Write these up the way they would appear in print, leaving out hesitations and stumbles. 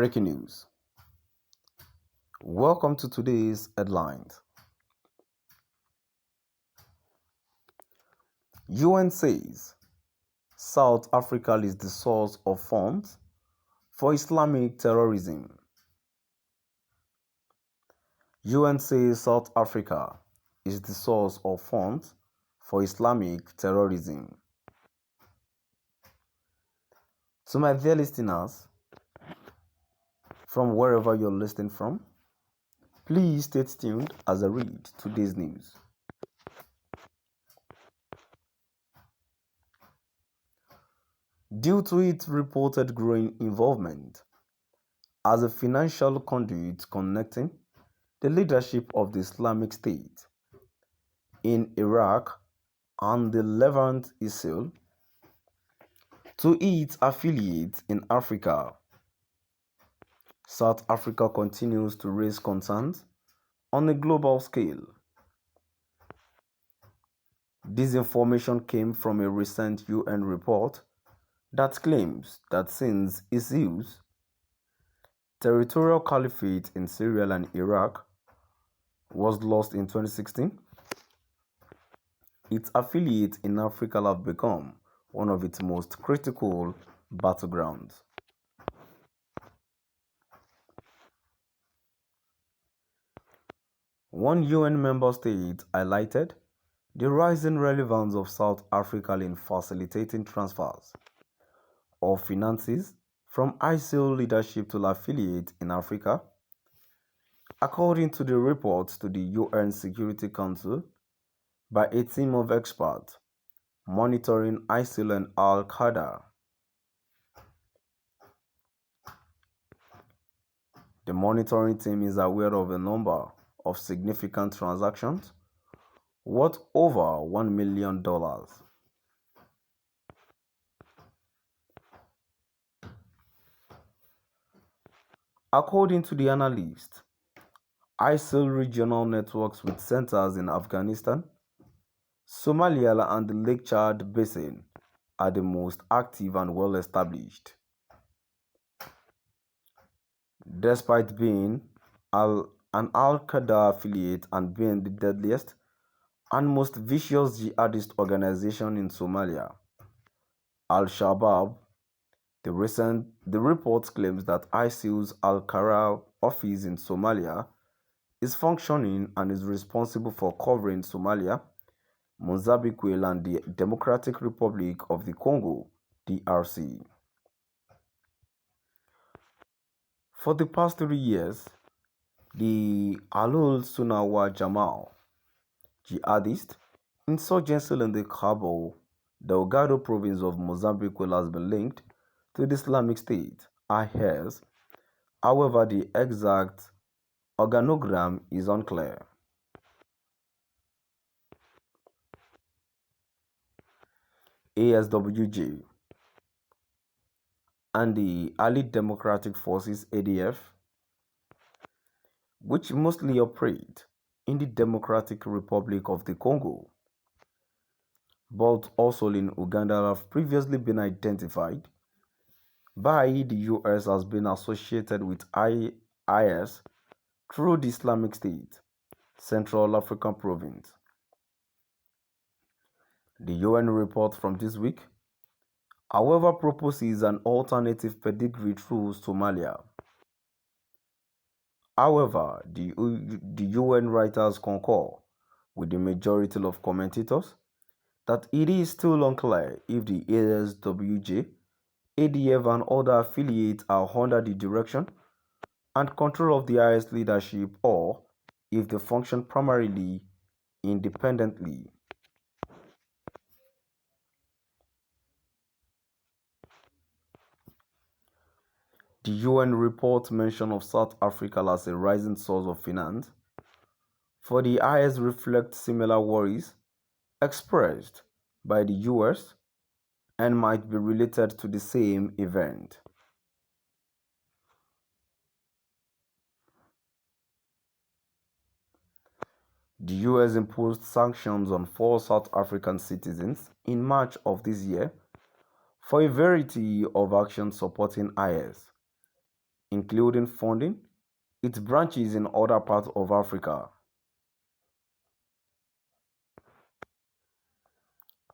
Breaking news. Welcome to today's headlines. UN says South Africa is the source of funds for Islamic terrorism. UN says South Africa is the source of funds for Islamic terrorism. To my dear listeners, from wherever you're listening from, please stay tuned as I read today's news. Due to its reported growing involvement as a financial conduit connecting the leadership of the Islamic State in Iraq and the Levant ISIL to its affiliates in Africa, South Africa continues to raise concerns on a global scale. This information came from a recent UN report that claims that since ISIL's territorial caliphate in Syria and Iraq was lost in 2016, its affiliates in Africa have become one of its most critical battlegrounds. One UN member state highlighted the rising relevance of South Africa in facilitating transfers of finances from ISIL leadership to affiliates in Africa. According to the report to the UN Security Council by a team of experts monitoring ISIL and Al-Qaeda, the monitoring team is aware of a number of significant transactions worth over $1 million. According to the analyst, ISIL regional networks with centers in Afghanistan, Somalia and the Lake Chad Basin are the most active and well established. Despite being an Al-Qaeda affiliate and being the deadliest and most vicious jihadist organization in Somalia, Al-Shabaab, the report claims that ISIL's Al-Qaeda office in Somalia is functioning and is responsible for covering Somalia, Mozambique, and the Democratic Republic of the Congo, DRC. For the past 3 years, the Alul Sunawa Jamal jihadist insurgency in the Cabo Delgado province of Mozambique has been linked to the Islamic State, IS. However, the exact organogram is unclear. ASWJ and the Allied Democratic Forces ADF, which mostly operate in the Democratic Republic of the Congo, but also in Uganda, have previously been identified by the US as being associated with IS through the Islamic State, Central African Province. The UN report from this week, however, proposes an alternative pedigree through Somalia. However, the UN writers concur with the majority of commentators that it is still unclear if the ASWJ, ADF, and other affiliates are under the direction and control of the IS leadership, or if they function primarily independently. The UN report mention of South Africa as a rising source of finance for the IS reflects similar worries expressed by the US and might be related to the same event. The US imposed sanctions on 4 South African citizens in March of this year for a variety of actions supporting IS, including funding its branches in other parts of Africa.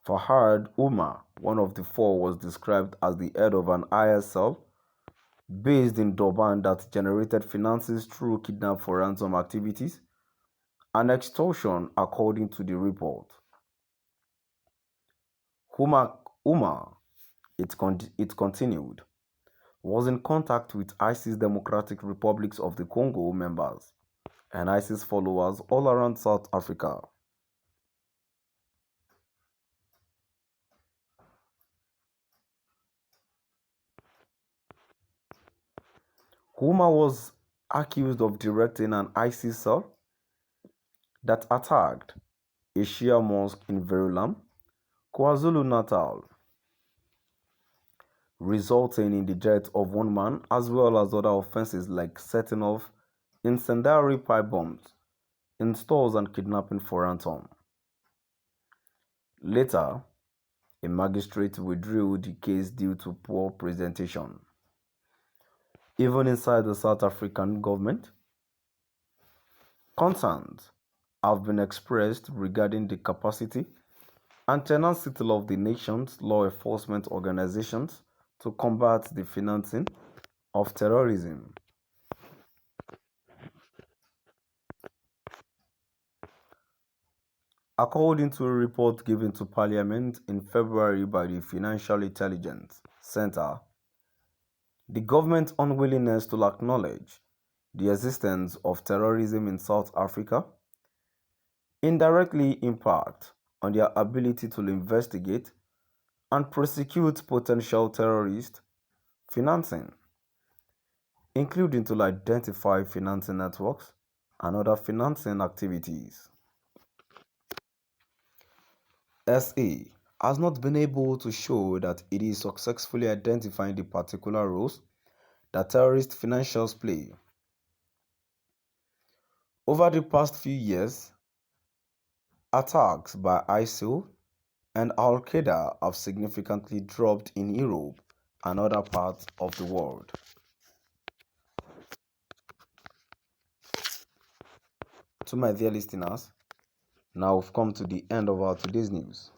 Fahad Umar, one of the four, was described as the head of an ISL based in Durban that generated finances through kidnap for ransom activities and extortion, according to the report. Umar, it continued, was in contact with ISIS Democratic Republics of the Congo members and ISIS followers all around South Africa. Umar was accused of directing an ISIS cell that attacked a Shia mosque in Verulam, KwaZulu-Natal, resulting in the death of one man as well as other offenses like setting off incendiary pipe bombs in stores and kidnapping for ransom. Later, a magistrate withdrew the case due to poor presentation. Even inside the South African government, concerns have been expressed regarding the capacity and tenacity of the nation's law enforcement organizations to combat the financing of terrorism. According to a report given to Parliament in February by the Financial Intelligence Center, the government's unwillingness to acknowledge the existence of terrorism in South Africa indirectly impacts on their ability to investigate and prosecute potential terrorist financing, including to identify financing networks and other financing activities. SA has not been able to show that it is successfully identifying the particular roles that terrorist financials play. Over the past few years, attacks by ISIL and Al-Qaeda have significantly dropped in Europe and other parts of the world. To my dear listeners, now we've come to the end of our today's news.